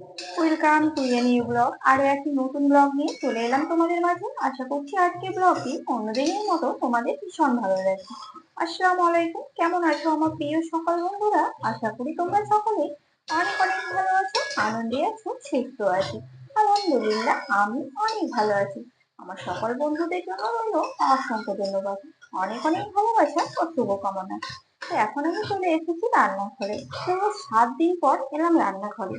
Welcome to a new blog. আরো একটি নতুন ব্লগ নিয়ে চলে এলাম তোমাদের মাঝে। আশা করছি আজকে ব্লগটি অন্যদিনের মতো তোমাদের ভীষণ ভালো লাগবে। আসসালামু আলাইকুম, কেমন আছো আমার প্রিয় সকল বন্ধুরা? আশা করি তোমরা সকলে অনেক অনেক ভালো আছো, আনন্দে আছো, সুস্থ আছো। আলহামদুলিল্লাহ, আমি অনেক ভালো আছি। আমার সকল বন্ধুদের জন্য রইল অসংখ্য ধন্যবাদ, অনেক অনেক ভালোবাসা ও শুভকামনা। তো এখন আমি চলে এসেছি রান্নাঘরে। তো 7 দিন পর এলাম রান্নাঘরে।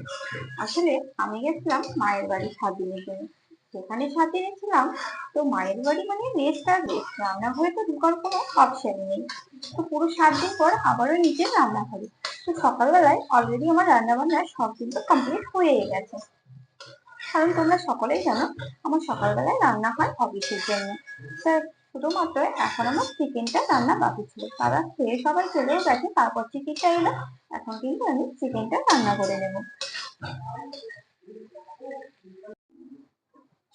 আসলে আমি গেছিলাম মায়ের বাড়ি 7 দিনের জন্য। সেখানে 7 দিনে ছিলাম। তো মায়ের বাড়ি মানে রেস্ট আর রেস্ট, রান্নাঘরে তো ঢোকার কোনো অপশনই নেই। তো পুরো 7 দিন পর আবারও নিজের রান্নাঘরে। তো সকালবেলায় অলরেডি আমার রান্না বান্না সব কিন্তু কমপ্লিট হয়ে গেছে। কারণ তোমরা সকলেই জানো আমার সকালবেলায় রান্না হয় অফিসের জন্য। স্যার, শুধুমাত্র এখন আমার চিকেনটা রান্না বাকি ছিল। তারা খেয়ে সবাই চলেও গেছে, তারপর চিকেনটা এলো। এখন কিন্তু আমি চিকেনটা রান্না করে নেবো।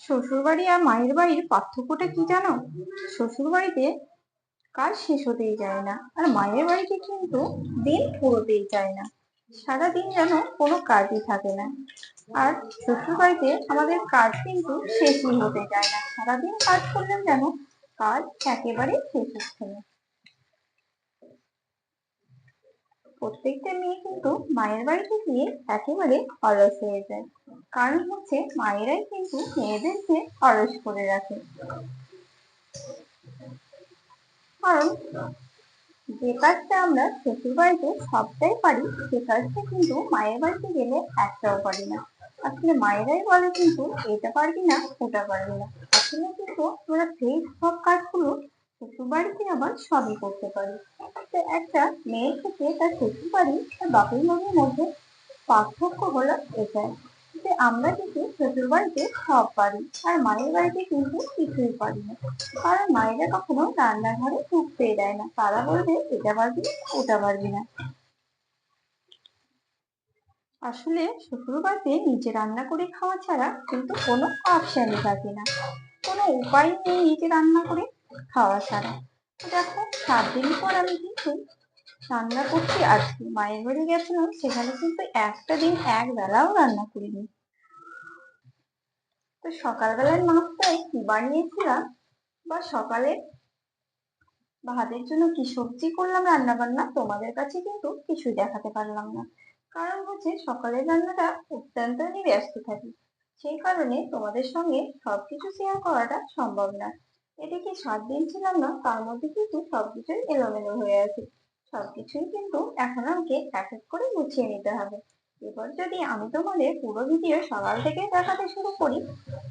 শ্বশুরবাড়ি আর মায়ের বাড়ির পার্থক্যটা কি জানো? শ্বশুর বাড়িতে কাজ শেষ হতেই যায় না, আর মায়ের বাড়িতে কিন্তু দিন ফুরোতেই চায় না। সারাদিন যেন কোনো কাজই থাকে না। আর শ্বশুর বাড়িতে আমাদের কাজ কিন্তু শেষই হতে চায় না, সারাদিন কাজ করলেও যেন কাজ একেবারে শেষ হচ্ছে না। প্রত্যেকটা মেয়ে কিন্তু মায়ের বাড়িতে গিয়ে একেবারে অলস হয়ে যায়। কারণ হচ্ছে মায়েরাই কিন্তু মেয়েদেরকে অলস করে রাখে। কারণ যে কাজটা আমরা শ্বশুর বাড়িতে সবটাই পারি, সে কাজটা কিন্তু মায়ের বাড়িতে গেলে একটাও পারি না। আসলে মায়েরাই বলে কিন্তু এটা পারবি না, ওটা পারবি না। আসলে কিন্তু আমরা সেই সব কাজগুলো শ্বশুর বাড়িতে আবার সবই করতে পারি। তো একটা মেয়ের থেকে তার শ্বশুর বাড়ি আর বাপের বাড়ির মধ্যে পার্থক্য হলো এটাই, যে আমরা কিন্তু শ্বশুর বাড়িতে সব পারি, আর মায়ের বাড়িতে কিন্তু কিছুই পারি না। কারণ মায়েরা কখনো রান্নাঘরে ঢুকতেই দেয় না, তারা বলবে এটা পারবি না, ওটা পারবি না। আসলে শ্বশুর বাড়িতে নিজে রান্না করে খাওয়া ছাড়া কিন্তু কোনো অপশনই থাকে না, কোনো উপায় নেই নিজে রান্না করে খাওয়া ছাড়া। তো দেখো, 7 দিন পর আমি কিন্তু রান্না করছি। আজকে মায়ের বাড়ি গেছিলাম, সেখানে কিন্তু একটা দিন এক বেলাও রান্না করিনি। তো সকালবেলার নাস্তায় কি বানিয়েছিলাম, বা সকালে ভাতের জন্য কি সবজি করলাম রান্না বান্না, তোমাদের কাছে কিন্তু কিছুই দেখাতে পারলাম না। কারণ হচ্ছে সকালের রান্নাটা অত্যন্ত আমি ব্যস্ত থাকি, সেই কারণে তোমাদের সঙ্গে সবকিছু শেয়ার করাটা সম্ভব না। এদিকে 7 দিন ছিলাম না, তার মধ্যে কিন্তু সবকিছুই এলোমেলো হয়ে আছে। সবকিছুই কিন্তু এখন আমাকে এক এক করে গুছিয়ে নিতে হবে। এবার যদি আমি তোমাদের পুরো ভিডিও সকাল থেকে দেখাতে শুরু করি,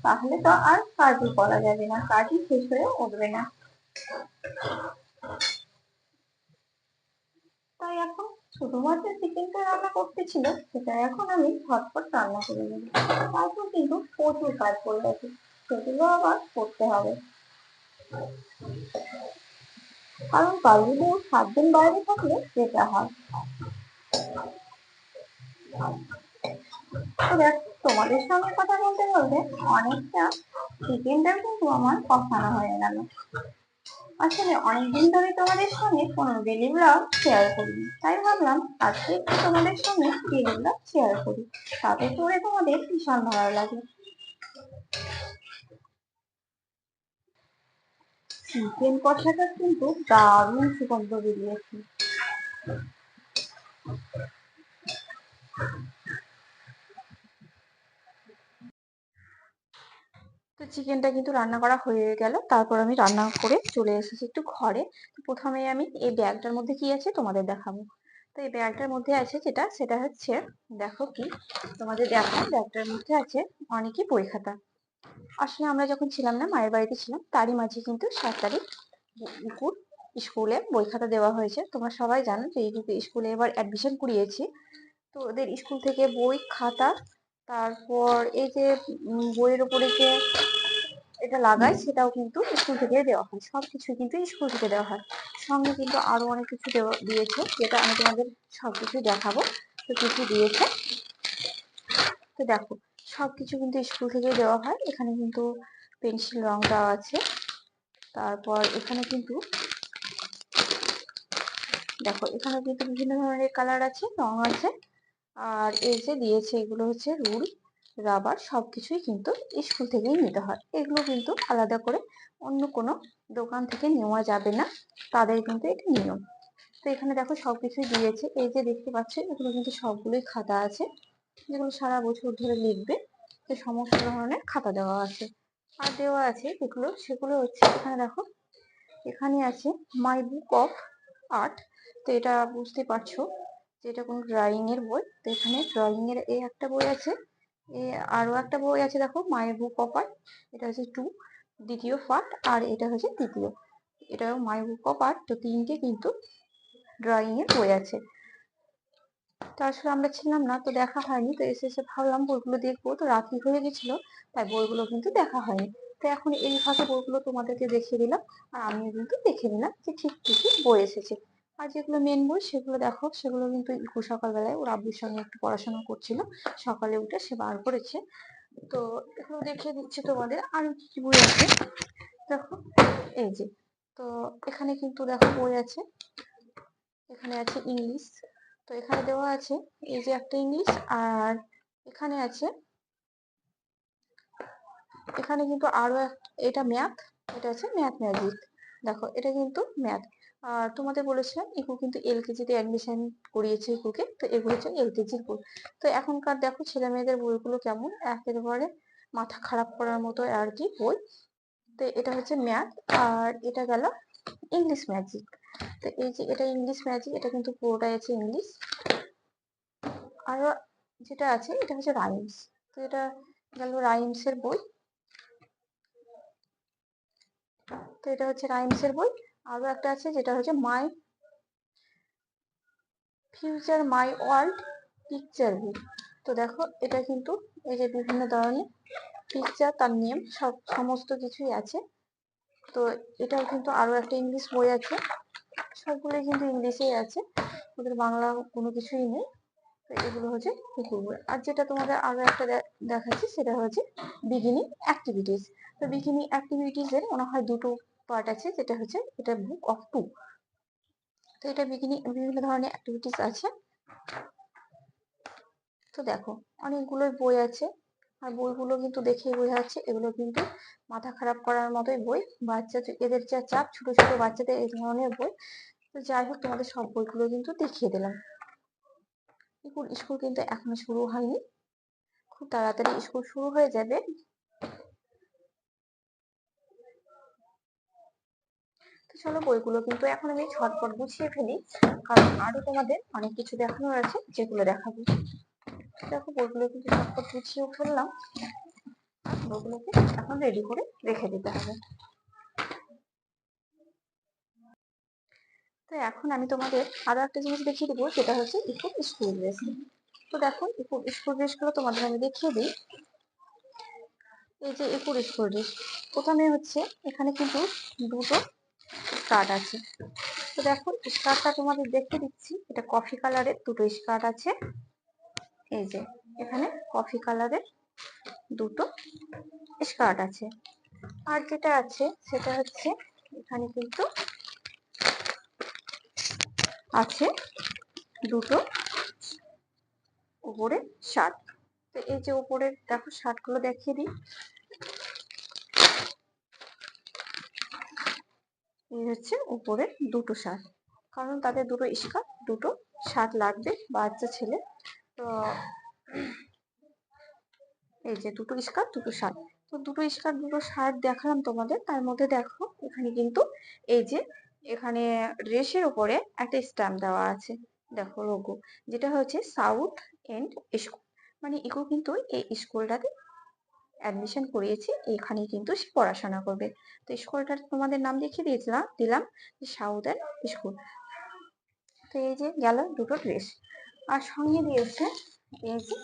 তাহলে তো আর কাজই করা যাবে না, কাজই শেষ হয়ে উঠবে না। তাই এখন শুধুমাত্র চিকেনটা রান্না করতে ছিল, সেটা এখন আমি ঝটপট রান্না করে নেব। তারপর কিন্তু প্রচুর কাজ পড়ে আছে, সেগুলো আবার করতে হবে। কারণ কাজী বউ 7 দিন বাইরে থাকলে যেটা হয়। তো দেখ, তোমাদের সঙ্গে কথা বলতে বলতে অনেকটা চিকেনটাও কিন্তু আমার কষানো হয়ে গেল। আসলে অনেকদিন ধরে তোমাদের সঙ্গে কোনো ডেলি ব্লগ শেয়ার করিনি, তাই ভাবলাম আজকে একটু তোমাদের সঙ্গে ডেলি ব্লগ শেয়ার করি, তাতে করে তোমাদের ভীষণ ভালো লাগে। চিকেন কষাটা কিন্তু দারুণ সুগন্ধ বেরিয়েছে। তো চিকেনটা কিন্তু রান্না করা হয়ে গেল, তারপর আমি রান্না করে চলে এসেছি একটু ঘরে। তো প্রথমে আমি এই ব্যাগটার মধ্যে কি আছে তোমাদের দেখাবো। তো এই ব্যাগটার মধ্যে আছে সেটা হচ্ছে, দেখো কি, তোমাদের দেখো ব্যাগটার মধ্যে আছে অনেকই বই খাতা। আসলে আমরা যখন ছিলাম না, মায়ের বাড়িতে ছিলাম, তারই মাঝে কিন্তু 7 তারিখ ইকুর স্কুলে বই খাতা দেওয়া হয়েছে। তোমরা সবাই জানো যে ইকুকে স্কুলে এবার অ্যাডমিশন করিয়েছি। তো ওদের স্কুল থেকে বই খাতা, তারপর এই যে বইয়ের উপরে যে এটা লাগায়, সেটাও কিন্তু স্কুল থেকে দেওয়া হয়। সবকিছু কিন্তু স্কুল থেকে দেওয়া হয়। সঙ্গে কিন্তু আরো অনেক কিছু দিয়েছে, যেটা আমি তোমাদের সবকিছু দেখাবো। তো কিছু দিয়েছে, তো দেখো সবকিছু কিন্তু স্কুল থেকে দেওয়া হয়। এখানে কিন্তু পেন্সিল রং দেওয়া আছে। তারপর এখানে কিন্তু দেখো, এখানে কিন্তু বিভিন্ন ধরনের কালার আছে, রং আছে। আর এই যে দিয়েছে এগুলো হচ্ছে রুল, রাবার, সবকিছুই কিন্তু স্কুল থেকেই নিতে হয়। এগুলো কিন্তু আলাদা করে অন্য কোনো দোকান থেকে নেওয়া যাবে না, তাদের কিন্তু এটা নিয়ম। তো এখানে দেখো সবকিছুই দিয়েছে। এই যে দেখতে পাচ্ছ এগুলো কিন্তু সবগুলোই খাতা আছে, যেগুলো সারা বছর ধরে লিখবে। তো সমস্ত ধরনের খাতা দেওয়া আছে। আর দেওয়া আছে যেগুলো, সেগুলো হচ্ছে এখানে দেখো, এখানে আছে মাই বুক অফ আর্ট। তো এটা বুঝতে পারছো যে এটা কোনো ড্রয়িং এর বই। তো এখানে ড্রয়িং এর এই একটা বই আছে, আরো একটা বই আছে দেখো মাই বুক অফ আর্ট, এটা হচ্ছে 2 দ্বিতীয় পার্ট, আর এটা হচ্ছে তৃতীয়। এটাও মাই বুক অফ আর্ট। তো তিনটে কিন্তু ড্রয়িং এর বই আছে। তো আসলে আমরা ছিলাম না, তো দেখা হয়নি। তো এসে এসে ভাবলাম বইগুলো দেখবো, তো রাত্রি হয়ে গেছিল, তাই বইগুলো কিন্তু দেখা হয়নি। তো এখন এই ফাঁকে বইগুলো তোমাদেরকে দেখিয়ে দিলাম, আর আমিও কিন্তু দেখে নিলাম যে ঠিক ঠিকই বই এসেছে। আর যেগুলো মেন বই সেগুলো দেখো, সেগুলো কিন্তু ইকু সকালবেলায় ওর আব্বুর সঙ্গে একটু পড়াশোনা করছিল, সকালে উঠে সে বার করেছে। তো এগুলো দেখিয়ে দিচ্ছি তোমাদের আর কি কি বই আছে। দেখো এই যে, তো এখানে কিন্তু দেখো বই আছে, এখানে আছে ইংলিশ। তো এখানে দেওয়া আছে এই যে একটা ইংলিশ, আর এখানে আছে, এখানে কিন্তু আরো এটা ম্যাথ, এটা আছে ম্যাথ ম্যাজিক। দেখো এটা কিন্তু ম্যাথ। আর তোমাদের বলেছিলাম ইকু কিন্তু এলকেজি তে অ্যাডমিশন করিয়েছে ইকুকে, তো এগুলো হচ্ছে এলকেজির বই। তো এখনকার দেখো ছেলে মেয়েদের বইগুলো কেমন, একেবারে মাথা খারাপ করার মতো আর কি বই। তো এটা হচ্ছে ম্যাথ, আর এটা গেল ইংলিশ ম্যাজিক। তো এই যে এটা ইংলিশ ম্যাজিক, এটা কিন্তু পুরোটাই আছে ইংলিশ। আরো যেটা আছে এটা হচ্ছে রাইমস। তো এটা গেল রাইমস এর বই। তো এটা হচ্ছে রাইমস এর বই। আরো একটা আছে যেটা হচ্ছে my future my world picture book. তো দেখো এটা কিন্তু এই যে বিভিন্ন ধরনের পিকচার, তার নেম সব সমস্ত কিছুই আছে। তো এটাও কিন্তু আরো একটা ইংলিশ বই আছে, সবগুলোই কিন্তু ইংলিশেই আছে, ওদের বাংলা কোনো কিছুই নেই। তো এগুলো হচ্ছে কুকুর বই। আর যেটা তোমাদের আরো একটা দেখাচ্ছি সেটা হচ্ছে বিগিনিং অ্যাক্টিভিটিস। তো বিগিনিং অ্যাক্টিভিটিস এর মনে হয় দুটো পার্ট আছে, যেটা হচ্ছে এটা বুক অফ 2। তো এটা বিগিনিং বিভিন্ন ধরনের অ্যাক্টিভিটিস আছে। তো দেখো অনেকগুলোই বই আছে, আর বইগুলো কিন্তু দেখেই বোঝা যাচ্ছে এগুলো কিন্তু মাথা খারাপ করার মতোই বই। বাচ্চা এদের যা চাপ, ছোট ছোট বাচ্চাদের এই ধরনের বই। তো যাই হোক তোমাদের সব বইগুলো কিন্তু দেখিয়ে দিলাম। স্কুল কিন্তু এখনো শুরু হয়নি, খুব তাড়াতাড়ি স্কুল শুরু হয়ে যাবে। তো চলো বইগুলো কিন্তু এখন আমি ঝটপট গুছিয়ে ফেলি, কারণ আরো তোমাদের অনেক কিছু দেখানোর আছে যেগুলো দেখাবো। দেখো বইগুলো কিন্তু ঝটপট গুছিয়েও ফেললাম, আর বইগুলোকে এখন রেডি করে রেখে দিতে হবে। তো এখন আমি তোমাদের আরো একটা জিনিস দেখিয়ে দেবো, যেটা হচ্ছে ইকুর স্কুল ড্রেস। তো দেখো ইকুর স্কুল ড্রেস গুলো তোমাদের আমি দেখিয়ে দিই। এই যে ইকুর স্কুল ড্রেস, প্রথমে হচ্ছে এখানে কিন্তু দুটো স্কার্ট আছে। তো দেখো স্কার্টটা তোমাদের দেখে দিচ্ছি, এটা কফি কালারের দুটো স্কার্ট আছে। এই যে এখানে কফি কালারের দুটো স্কার্ট আছে। আর যেটা আছে সেটা হচ্ছে এখানে কিন্তু আছে দুটো উপরে শার্ট। তো এই যে উপরের দেখো শার্ট গুলো দেখিয়ে দিই। এই হচ্ছে উপরে দুটো শার্ট, কারণ তাদের দুটো স্কার্ট দুটো শার্ট লাগবে বাচ্চা ছেলে। তো এই যে দুটো স্কার্ট দুটো শার্ট। তো দুটো স্কার্ট দুটো শার্ট দেখালাম তোমাদের, তার মধ্যে দেখো এখানে কিন্তু এই যে এখানে ড্রেসের উপরে একটা স্ট্যাম্প দেওয়া আছে, দেখো লোগো, যেটা হচ্ছে সাউথ এন্ড স্কুল। মানে ইকো কিন্তু এই স্কুলটাতে অ্যাডমিশন করিয়েছে, এখানেই কিন্তু সে পড়াশোনা করবে। তো স্কুলটার তোমাদের নাম দেখিয়ে দিলাম সাউথ এন্ড স্কুল। তো এই যে গেল দুটো ড্রেস, আর সঙ্গে দিয়েছে এই যে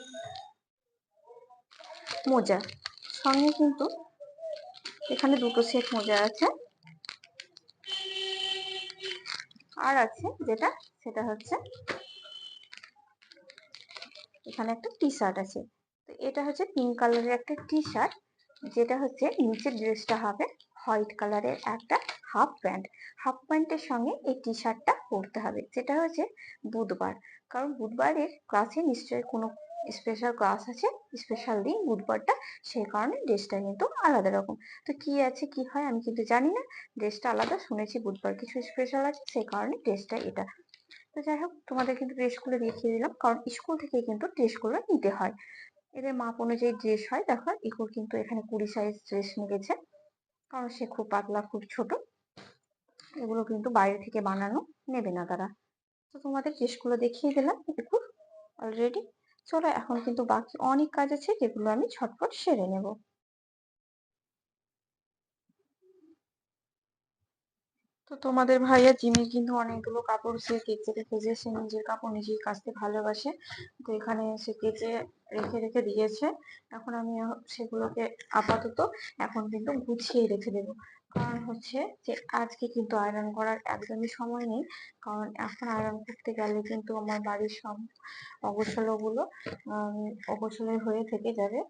মোজা। সঙ্গে কিন্তু এখানে দুটো সেট মোজা আছে, আর আছে যেটা সেটা হচ্ছে এখানে একটা টি শার্ট আছে। তো এটা হচ্ছে পিঙ্ক কালারের একটা টি শার্ট, যেটা হচ্ছে নিচের ড্রেসটা হবে হোয়াইট কালারের একটা হাফ প্যান্ট। হাফ প্যান্টের সঙ্গে এই টি শার্টটা পরতে হবে, যেটা হচ্ছে বুধবার, কারণ বুধবারের ক্লাসে নিশ্চয়ই কোনো স্পেশাল ক্লাস আছে, স্পেশাল দিন বুধবারটা, সেই কারণে ড্রেসটা কিন্তু আলাদা রকম। তো কি আছে কি হয় আমি কিন্তু জানি না, ড্রেসটা আলাদা, শুনেছি বুধবার কিছু স্পেশাল আছে, সেই কারণে ড্রেসটা এটা। তো যাই হোক, তোমাদের কিন্তু ড্রেসগুলো দেখিয়ে দিলাম, কারণ স্কুল থেকে কিন্তু ড্রেসগুলো নিতে হয়, এদের মাপ অনুযায়ী ড্রেস হয়। দেখো ইকুর কিন্তু এখানে 20 সাইজ ড্রেস নিয়েছে, কারণ সে খুব পাতলা খুব ছোট, এগুলো কিন্তু বাইরে থেকে বানানো নেবে না তারা। তো তোমাদের ড্রেসগুলো দেখিয়ে দিলাম ইকুর অলরেডি। চলো এখন কিন্তু বাকি অনেক কাজ আছে, যেগুলো আমি ঝটপট সেরে নেব। তো তোমাদের ভাইয়া জিমির কিন্তু অনেকগুলো কাপড় সে কেচে রেখেছে, সে নিজের কাপড় নিজেই কাচতে ভালোবাসে, তো এখানে সে কেচে রেখে রেখে দিয়েছে। এখন আমি সেগুলোকে আপাতত এখন কিন্তু গুছিয়ে রেখে দেবো, কারণ হচ্ছে যে আজকে কিন্তু আয়রন করার একদমই সময় নেই, কারণ এখন আয়রন করতে গেলে কিন্তু আমার বাড়ির সব অগোছালো অগোছালো হয়ে থেকে যাবে।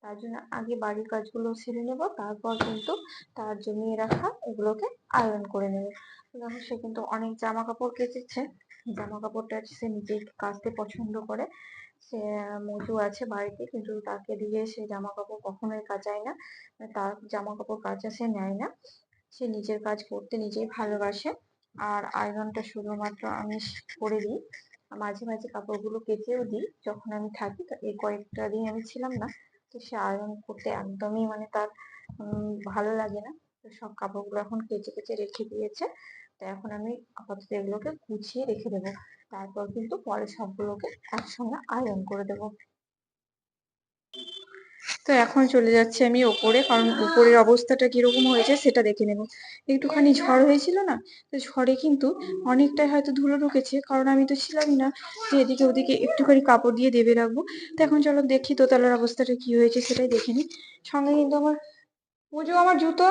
তার জন্য আগে বাড়ির কাজগুলো সেরে নেব, তারপর কিন্তু তার জমিয়ে রাখা এগুলোকে আয়রন করে নেবে। দেখো সে কিন্তু অনেক জামা কাপড় কেচেছে, জামা কাপড়টা সে নিজেই কাচতে পছন্দ করে। সে মজু আছে বাড়িতে, কিন্তু তাকে দিয়ে সে জামা কাপড় কখনোই কাচায় না, তার জামা কাপড় কাচা সে নেয় না, সে নিজের কাজ করতে নিজেই ভালোবাসে। আর আয়রনটা শুধুমাত্র আমি করে দিই, মাঝে মাঝে কাপড়গুলো কেচেও দিই যখন আমি থাকি। তো এই কয়েকটা দিন আমি ছিলাম না, তো সে আয়রন করতে একদমই মানে তার ভালো লাগে না। তো সব কাপড়গুলো এখন কেচে কেচে রেখে দিয়েছে, তো এখন আমি আপাতত এগুলোকে গুছিয়ে রেখে দেবো, তারপর কিন্তু পরে সবগুলোকে একসঙ্গে আয়রন করে দেবো। তো এখন চলে যাচ্ছি আমি ওপরে, কারণ উপরের অবস্থাটা কিরকম হয়েছে সেটা দেখে নেব। একটুখানি ঝড় হয়েছিল না, তো ঝড়ে কিন্তু অনেকটাই হয়তো ধুলো ঢুকেছে, কারণ আমি তো ছিলামই না যে এদিকে ওদিকে একটুখানি কাপড় দিয়ে দেবে রাখবো। তো এখন চলো দেখি দোতলার অবস্থাটা কি হয়েছে সেটাই দেখে নিই। সঙ্গে কিন্তু আমার পুজো, আমার জুতো,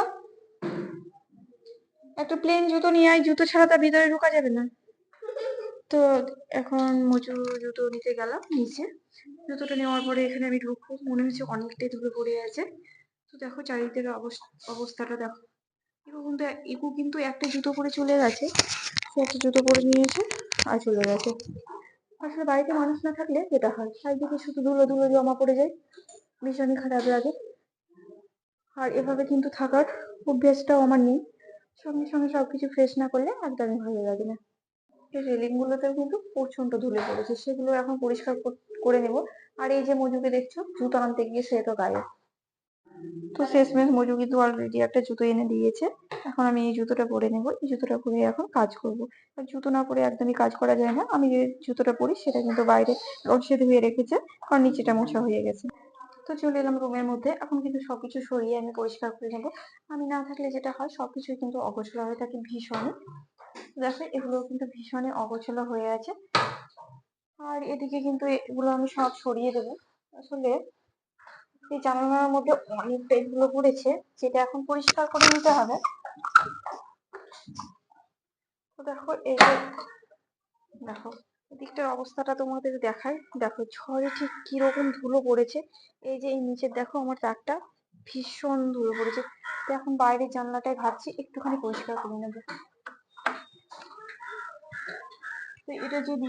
একটা প্লেন জুতো নিয়ে আয়, জুতো ছাড়া তার ভিতরে ঢোকা যাবে না। তো এখন মজু জুতো নিতে গেলাম নিচে, জুতোটা নেওয়ার পরে এখানে আমি ঢুকবো, মনে হচ্ছে অনেকটাই ধুলো পড়ে আছে। তো দেখো চারিদিকের অবস্থাটা দেখো, ইকু কিন্তু একটা জুতো পরে চলে গেছে, সে একটা জুতো পরে নিয়েছে আর চলে গেছে। আসলে বাড়িতে মানুষ না থাকলে যেটা হয়, চারিদিকে শুধু ধুলো ধুলো জমা পড়ে যায়, ভীষণই খারাপ লাগে। আর এভাবে কিন্তু থাকার অভ্যেসটাও আমার নেই, সঙ্গে সঙ্গে সবকিছু ফ্রেশ না করলে একদমই ভালো লাগে না। এই রেলিং গুলোতেও কিন্তু প্রচন্ড ধুলো পড়েছে, সেগুলো এখন পরিষ্কার করে নেব। আর এই যে মজুকে দেখছো জুতো আনতে গিয়ে সে তো গায়েব। তো শেষমেশ মজু কিন্তু অলরেডি একটা জুতো এনে দিয়েছে, এখন আমি এই জুতোটা পরে নেব, এই জুতোটা পরে এখন কাজ করব। আর জুতো না পরে একদমই কাজ করা যায় না, আমি যে জুতোটা পরি সেটা কিন্তু বাইরে রোদে ধুয়ে রেখেছে, কারণ নিচেটা মোছা হয়ে গেছে। তো চলে এলাম রুমের মধ্যে, এখন কিন্তু সবকিছু সরিয়ে আমি পরিষ্কার করে নেবো। আমি না থাকলে যেটা হয় সবকিছু কিন্তু অগোছালো হয়ে থাকে ভীষণ। দেখো এগুলো কিন্তু ভীষণই অগোছালো হয়ে আছে, আর এদিকে কিন্তু এগুলো আমি সব সরিয়ে দেবো। আসলে এই জানালার মধ্যে অনেকটা এগুলো পড়েছে, যেটা এখন পরিষ্কার করে নিতে হবে। তো দেখো এই যে দেখো এদিকটার অবস্থাটা তোমাদের দেখাই, দেখো ঝড়ে ঠিক কিরকম ধুলো পড়েছে। এই যে এই নিচের দেখো আমার তাকটা ভীষণ ধুলো পড়েছে, তো এখন বাইরের জানলাটায় ভাবছি একটুখানি পরিষ্কার করে নেবো। তো এটা যদি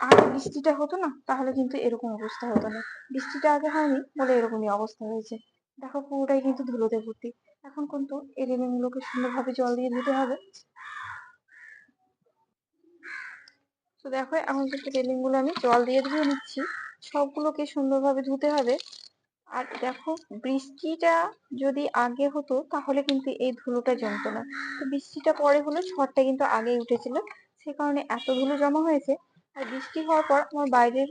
আগে বৃষ্টিটা হতো না, তাহলে কিন্তু এরকম অবস্থা হতো না, বৃষ্টিটা আগে হয়নি বলে এরকমই অবস্থা হয়েছে। দেখো পুরোটাই কিন্তু ধুলোতে ভর্তি। এখন কিন্তু এই রেলিং গুলোকে সুন্দরভাবে জল দিয়ে ধুতে হবে। তো দেখো এখন কিন্তু রেলিং গুলো আমি জল দিয়ে ধুয়ে নিচ্ছি, সবগুলোকে সুন্দরভাবে ধুতে হবে। আর দেখো বৃষ্টিটা যদি আগে হতো তাহলে কিন্তু এই ধুলোটা জমতো না, তো বৃষ্টিটা পরে হলো, ঝড়টা কিন্তু আগেই উঠেছিল, সে কারণে এত ধুলো জমা হয়েছে। আর বৃষ্টি হওয়ার পর আমার বাইরের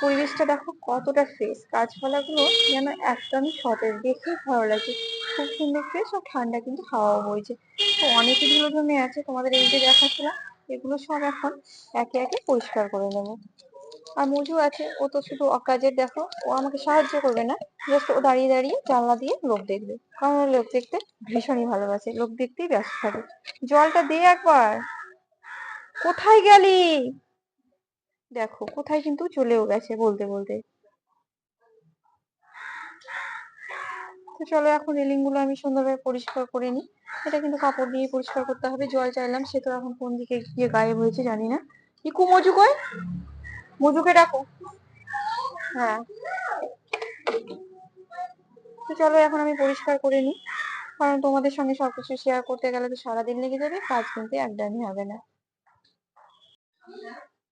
পরিবেশটা দেখো কতটা ফ্রেশ, গাছপালাগুলো যেন একদমই সতেজ, দেখেই ভালো লাগে, খুব সুন্দর ফ্রেশ আর ঠান্ডা কিন্তু হাওয়াও বইছে। তো অনেকই ধুলো জমে আছে, তোমাদের এই যে দেখাচ্ছিলাম, এগুলো সব এখন একে একে পরিষ্কার করে নেবো। আর মজু আছে, ও তো শুধু অকাজের, দেখো ও আমাকে সাহায্য করবে না, জাস্ট ও দাঁড়িয়ে দাঁড়িয়ে জানলা দিয়ে লোক দেখবে, কারণ ও লোক দেখতে ভীষণই ভালোবাসে, লোক দেখতেই ব্যস্ত থাকে। জলটা দে একবার, কোথায় গেলি? দেখো কোথায় কিন্তু চলেও গেছে বলতে বলতে। তো চলো এখন রেলিং গুলো আমি সুন্দরভাবে পরিষ্কার করে নিই। এটা কিন্তু কাপড় দিয়ে পরিষ্কার করতে হবে। জল চাইলাম, সে তো এখন কোন দিকে গিয়ে গায়েব হয়েছে জানি না। ইকু মজু কই, মজুকে ডাকো। হ্যাঁ, তো চলো এখন আমি পরিষ্কার করে নিই, কারণ তোমাদের সঙ্গে সবকিছু শেয়ার করতে গেলে তো সারাদিন লেগে যাবে, কাজ কিন্তু একদমই হবে না।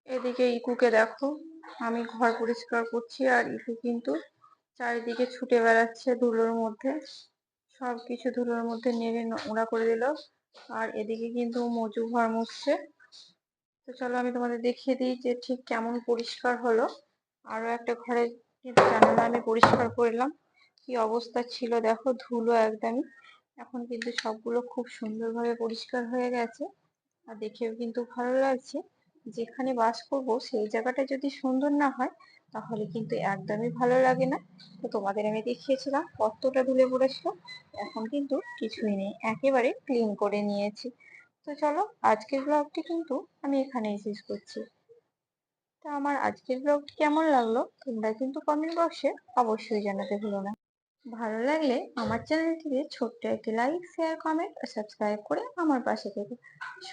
এদিকে ইকুকে দেখো, আমি ঘর পরিষ্কার করছি আর ইকু কিন্তু চারিদিকে ছুটে বেড়াচ্ছে ধুলোর মধ্যে, সবকিছু ধুলোর মধ্যে নেড়ে নোংরা করে দিল। আর এদিকে কিন্তু মজু ঘর মুছছে। তো চলো আমি তোমাদের দেখিয়ে দিই যে ঠিক কেমন পরিষ্কার হলো। আরো একটা ঘরে কিন্তু জানালা আমি পরিষ্কার করলাম, কি অবস্থা ছিল দেখো, ধুলো একদমই। এখন কিন্তু সবগুলো খুব সুন্দরভাবে পরিষ্কার হয়ে গেছে, আর দেখেও কিন্তু ভালো লাগছে। যেখানে বাস করব সেই জায়গাটা যদি সুন্দর না হয় তাহলে কিন্তু একদমই ভালো লাগে না। তো তোমাদের আমি দেখিয়েছিলাম কতটা ধুলে পড়েছিল, এখন কিন্তু কিছুই নেই, একেবারে ক্লিন করে নিয়েছি। তো চলো আজকের ব্লগটি কিন্তু আমি এখানেই শেষ করছি। তো আমার আজকের ব্লগটি কেমন লাগলো তোমরা কিন্তু কমেন্ট বক্সে অবশ্যই জানাতে ভুলো না। ভালো লাগলে আমার চ্যানেলটিকে ছোট্ট একটি লাইক, শেয়ার, কমেন্ট আর সাবস্ক্রাইব করে আমার পাশে থেকো।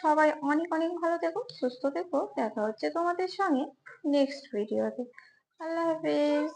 সবাই অনেক অনেক ভালো থেকো, সুস্থ থেকো। দেখা হচ্ছে তোমাদের সঙ্গে নেক্সট ভিডিওতে। আল্লাহ হাফেজ।